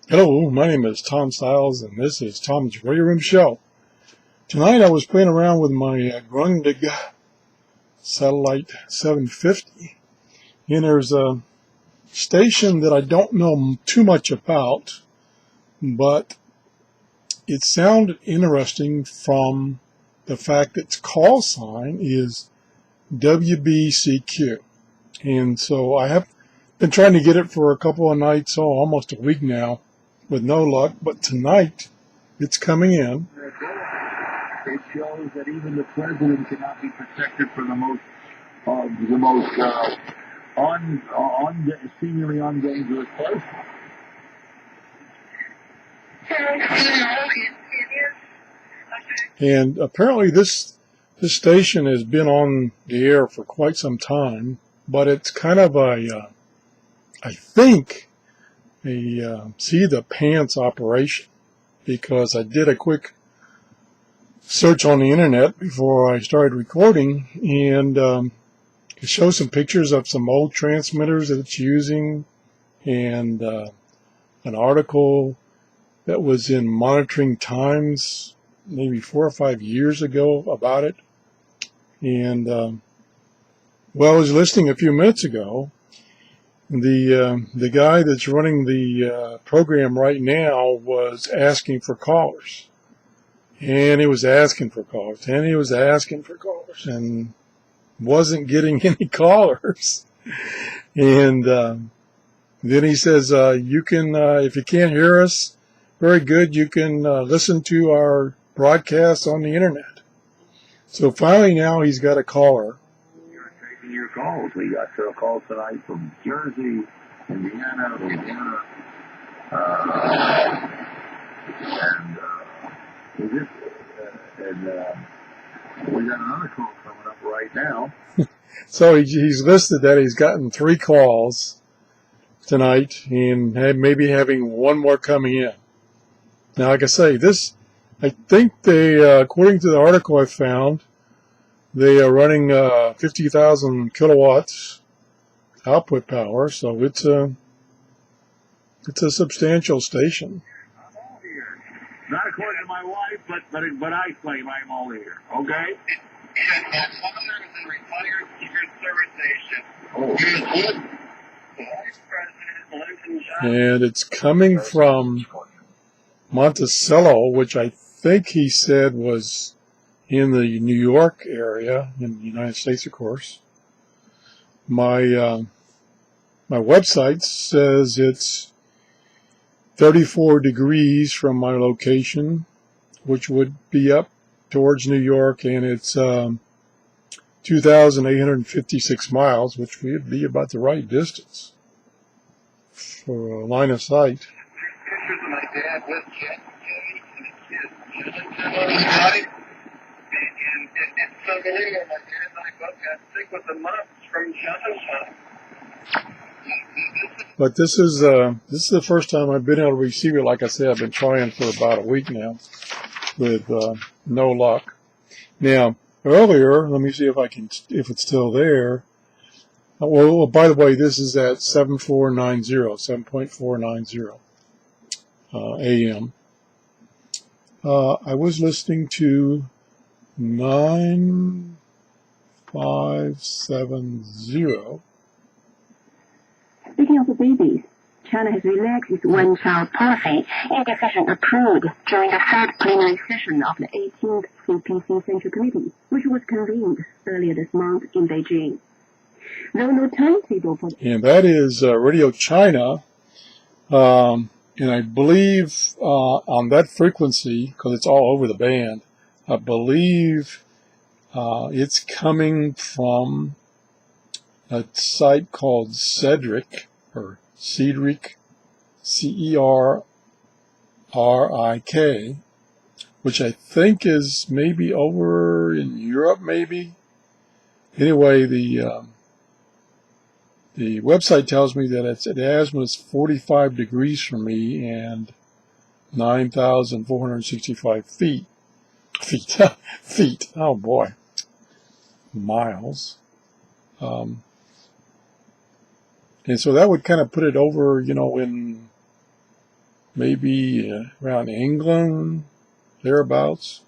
Hello, my name is Tom Stiles, and this is Tom's Radio Room Show. Tonight I was playing around with my Grundig Satellite 750, and there's a station that I don't know too much about, but it sounded interesting from the that its call sign is wbcq. And so I have been trying to get it for a couple of nights, almost a week now, with no luck, but tonight it's coming in. It shows that even the president cannot be protected for the most seemingly undangerous place. And apparently this station has been on the air for quite some time, but it's kind of I think, a see the pants operation, because I did a quick search on the internet before I started recording, and it shows some pictures of some old transmitters that it's using, and an article that was in Monitoring Times maybe 4 or 5 years ago about it. And well, I was listening a few minutes ago. The guy that's running the program right now was asking for callers. And he was asking for callers, and he was asking for callers, and wasn't getting any callers. And then he says, you can, if you can't hear us very good, you can listen to our broadcast on the internet. So finally now he's got a caller. You're taking your calls. We got a call tonight from Jersey, Indiana, Louisiana, and we got another call coming up right now. So he's listed that he's gotten 3 calls tonight, and maybe having one more coming in. Now, like I say, I think they, according to the article I found, they are running 50,000 kilowatts output power, so it's a substantial station. I'm all here. Not according to my wife, but I claim I'm all here. Okay. And my father is a retired Secret Service agent. Oh. He is the vice president, lives in China. And it's coming from Monticello, which I think he said was in the New York area, in the United States, of course. My website says it's 34 degrees from my location, which would be up towards New York, and it's 2,856 miles, which would be about the right distance for a line of sight. Pictures of my dad with Jet and the kids. And it's unbelievable. My dad and I both got sick with the mumps from Johnson. But this is the first time I've been able to receive it. Like I said, I've been trying for about a week now with no luck. Now, earlier, let me see if it's still there. Well, by the way, this is at 7.490 AM. I was listening to 9570. Speaking of babies, China has relaxed its one-child policy in a decision approved during the third plenary session of the 18th CPC Central Committee, which was convened earlier this month in Beijing. There was no timetable for... And that is Radio China, and I believe on that frequency, because it's all over the band, I believe it's coming from a site called Cedric, or Cedric, CERRIK, which I think is maybe over in Europe, maybe. Anyway, the website tells me that it has was 45 degrees from me and 9,465 feet. Feet. Oh boy. Miles. And so that would kind of put it over, in maybe around England, thereabouts.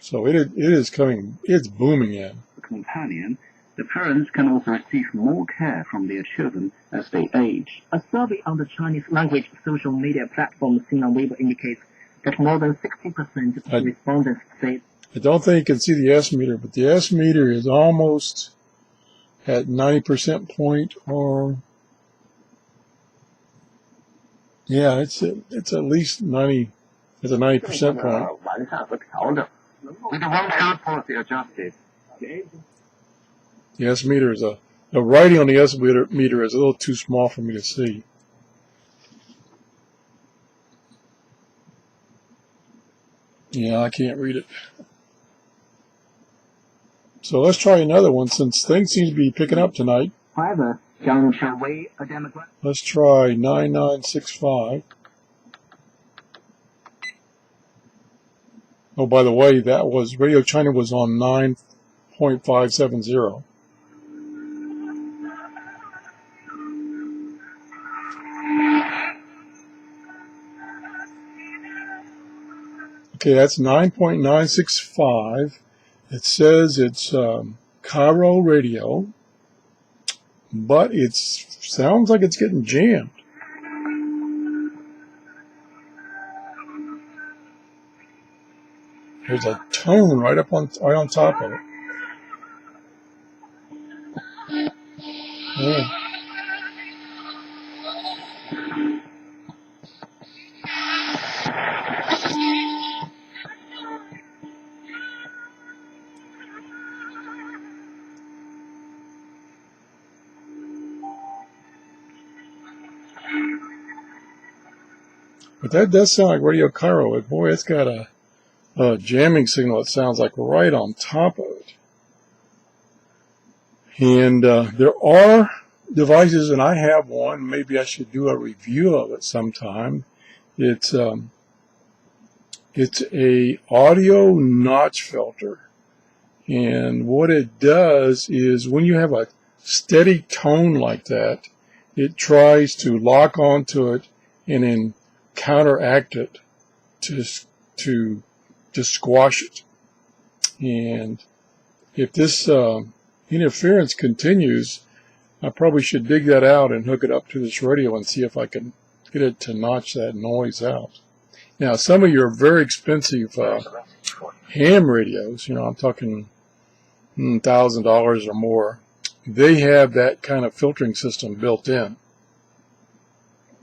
So it is coming, it's booming in. Companion, the parents can also receive more care from their children as they age. A survey on the Chinese language social media platform seen on Weibo indicates that more than 60% of respondents say. I don't think you can see the S meter, but the S meter is almost at 90% point, or yeah, it's at least 90. It's a 90% point. 完善和调整。 With the one-child policy adjusted. The S meter is the writing on the S meter is a little too small for me to see. Yeah, I can't read it. So let's try another one since things seem to be picking up tonight. However, Jiang Qiwei, a Democrat. Let's try 9965. Oh, by the way, that was Radio China was on 9.570. Okay, that's 9.965. It says it's Cairo radio, but it sounds like it's getting jammed. There's a tone right on top of it. Yeah. But that does sound like Radio Cairo. Boy, it's got a jamming signal that sounds like right on top of it. And there are devices, and I have one. Maybe I should do a review of it sometime. It's a audio notch filter, and what it does is when you have a steady tone like that, it tries to lock onto it and then counteract it to squash it. And if this interference continues, I probably should dig that out and hook it up to this radio and see if I can get it to notch that noise out. Now, some of your very expensive ham radios, I'm talking $1,000 or more, they have that kind of filtering system built in.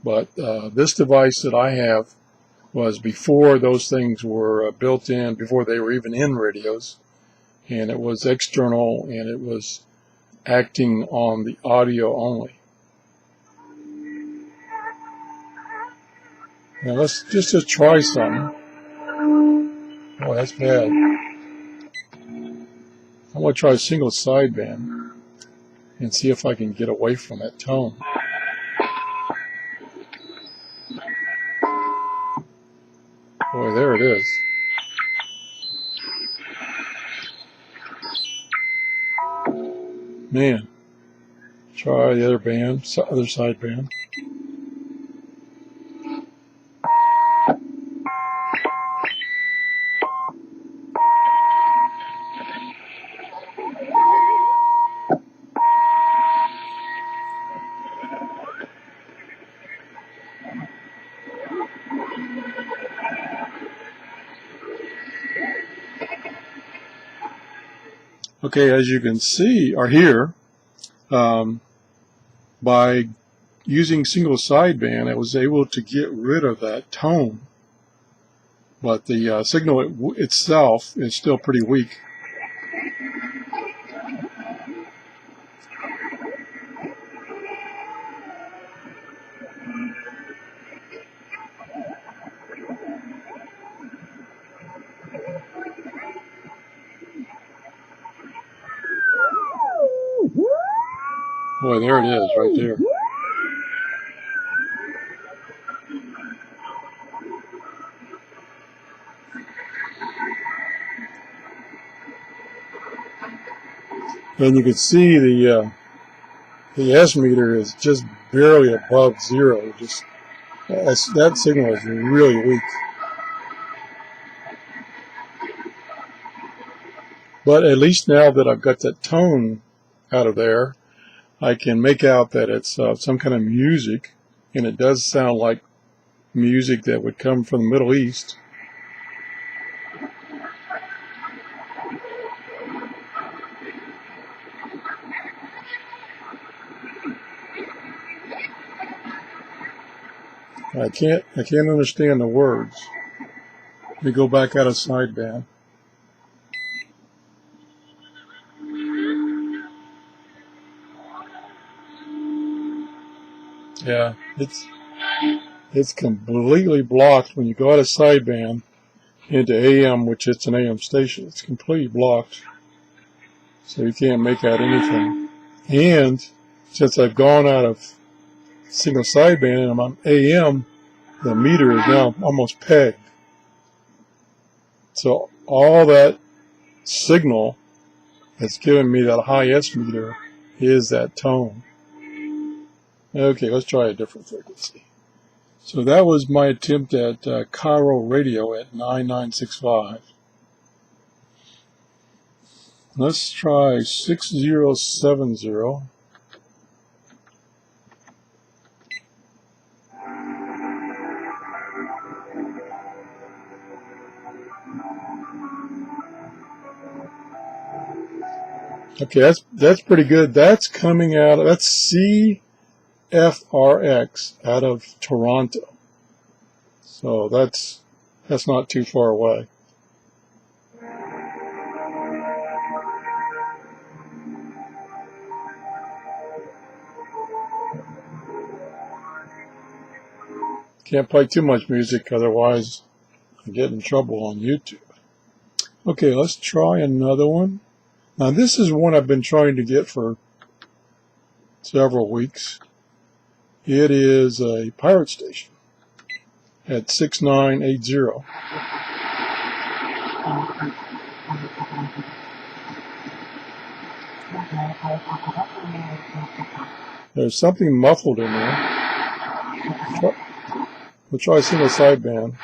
But this device that I have was before those things were built in, before they were even in radios, and it was external, and it was acting on the audio only. Now let's just try some. Oh, that's bad. I'm going to try a single sideband and see if I can get away from that tone. Boy, there it is. Man, try the other band, other sideband. Okay, as you can see, or hear, by using single sideband, I was able to get rid of that tone. But the signal itself is still pretty weak. Boy, there it is, right there. And you can see the S meter is just barely above zero, just That signal is really weak. But at least now that I've got that tone out of there, I can make out that it's some kind of music, and it does sound like music that would come from the Middle East. I can't understand the words. Let me go back out of sideband. Yeah, it's completely blocked when you go out of sideband into AM, which it's an AM station. It's completely blocked, so you can't make out anything. And since I've gone out of single sideband and I'm on AM, the meter is now almost pegged. So all that signal that's giving me that high S meter is that tone. Okay, let's try a different frequency. So that was my attempt at Cairo radio at 9965. Let's try 6070. Okay, that's pretty good. That's coming out, that's CFRX out of Toronto. So that's not too far away. Can't play too much music, otherwise I get in trouble on YouTube. Okay, let's try another one. Now this is one I've been trying to get for several weeks. It is a pirate station at 6980. There's something muffled in there. We'll try single sideband.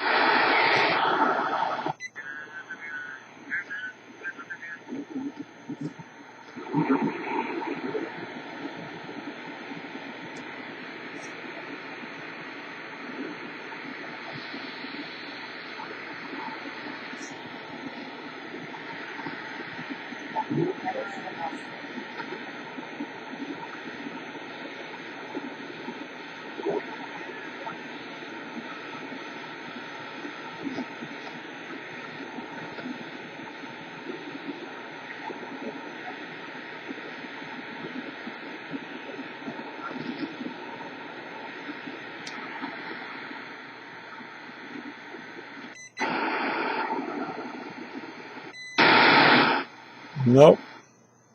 Nope.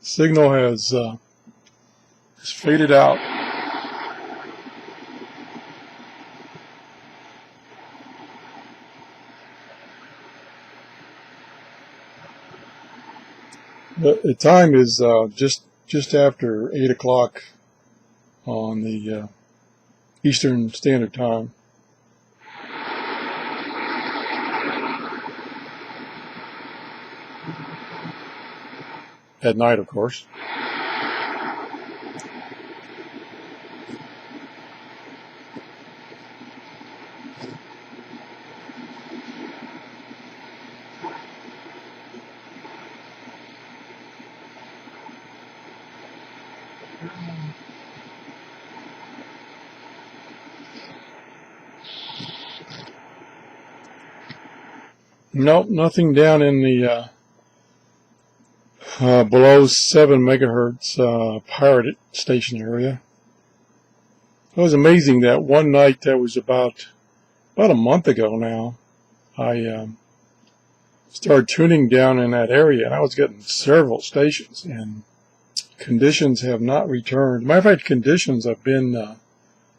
Signal has faded out. The time is just after 8 o'clock on the Eastern Standard Time. At night, of course. Nope, nothing down in the below 7 megahertz pirate station area. It was amazing that one night, that was about a month ago now, I started tuning down in that area, and I was getting several stations, and conditions have not returned. Matter of fact, conditions have been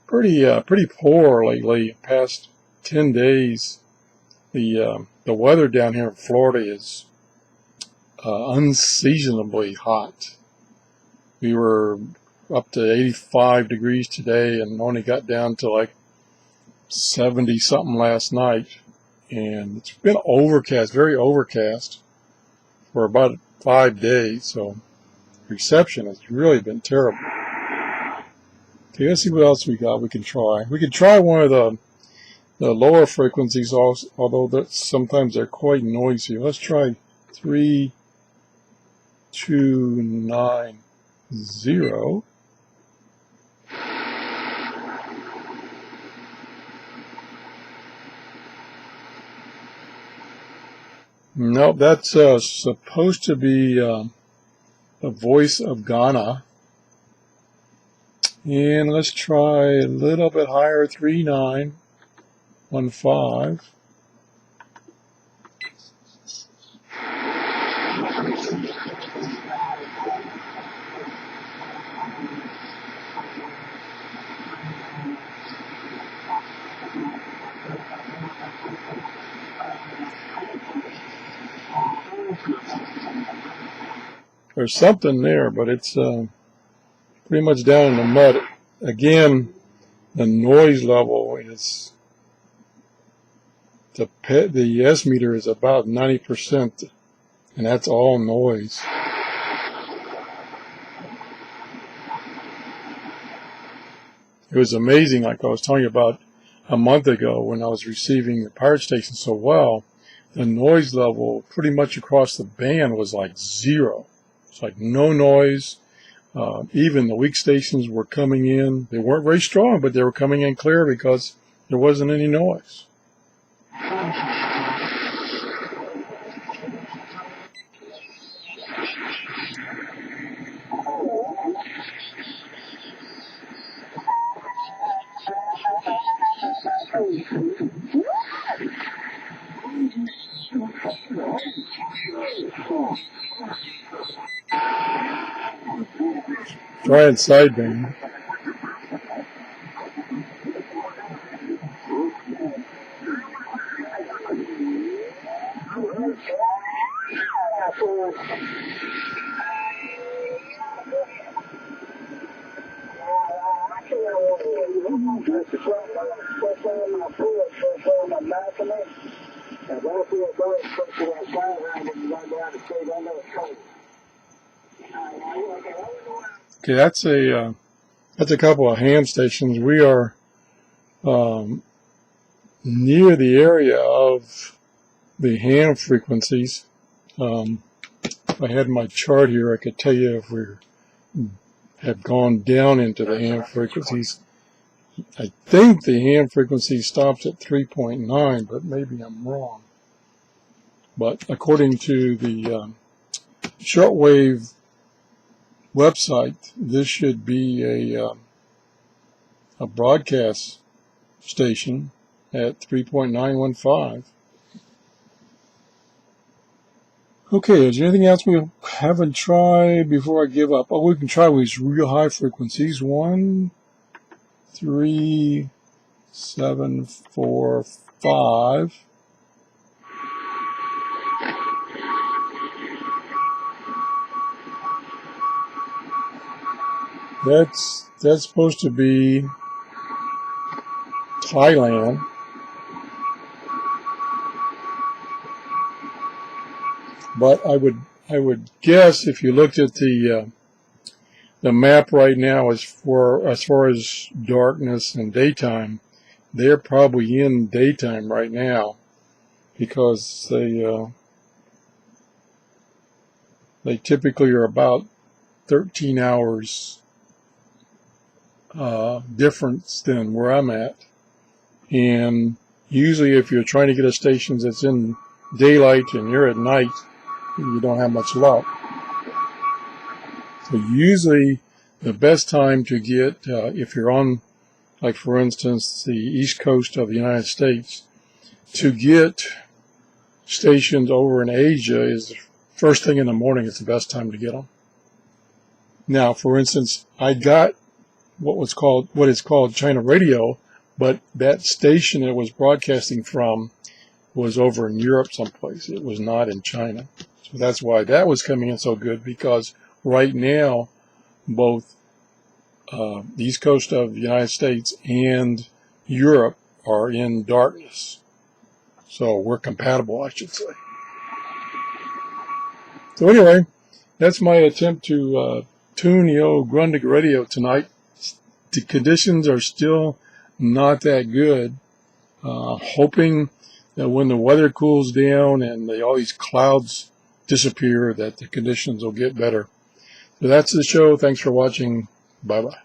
pretty poor lately. Past 10 days, the weather down here in Florida is unseasonably hot. We were up to 85 degrees today and only got down to like 70 something last night, and it's been overcast, very overcast for about 5 days, so reception has really been terrible. Okay, let's see what else we got we can try. We could try one of the lower frequencies also, although sometimes they're quite noisy. Let's try 3290. Nope, that's supposed to be the voice of Ghana. And let's try a little bit higher, 3915. There's something there, but it's pretty much down in the mud. Again, the noise level is, the S meter is about 90%, and that's all noise. It was amazing, like I was telling you about a month ago when I was receiving the pirate station so well, the noise level pretty much across the band was like zero. It's like no noise. Even the weak stations were coming in. They weren't very strong, but they were coming in clear because there wasn't any noise. Try and sideband. Okay, that's a couple of ham stations. We are near the area of the ham frequencies. If I had my chart here, I could tell you if we have gone down into the ham frequencies. I think the ham frequency stops at 3.9, but maybe I'm wrong. But according to the Shortwave website, this should be a broadcast station at 3.915. Okay, is there anything else we haven't tried before I give up? Oh, we can try with these real high frequencies. 1, 3, 7, 4, 5. That's supposed to be Thailand. But I would guess if you looked at the map right now as far as darkness and daytime, they're probably in daytime right now because they typically are about 13 hours difference than where I'm at. And usually if you're trying to get a station that's in daylight and you're at night, you don't have much luck. So usually the best time to get, if you're on, like for instance, the east coast of the United States, to get stations over in Asia is first thing in the morning. It's the best time to get them. Now, for instance, I got what is called China radio, but that station it was broadcasting from was over in Europe someplace. It was not in China. So that's why that was coming in so good, because right now both the east coast of the United States and Europe are in darkness. So we're compatible, I should say. So anyway, that's my attempt to tune the old Grundig radio tonight. The conditions are still not that good. Hoping that when the weather cools down and all these clouds disappear, that the conditions will get better. So that's the show. Thanks for watching. Bye-bye.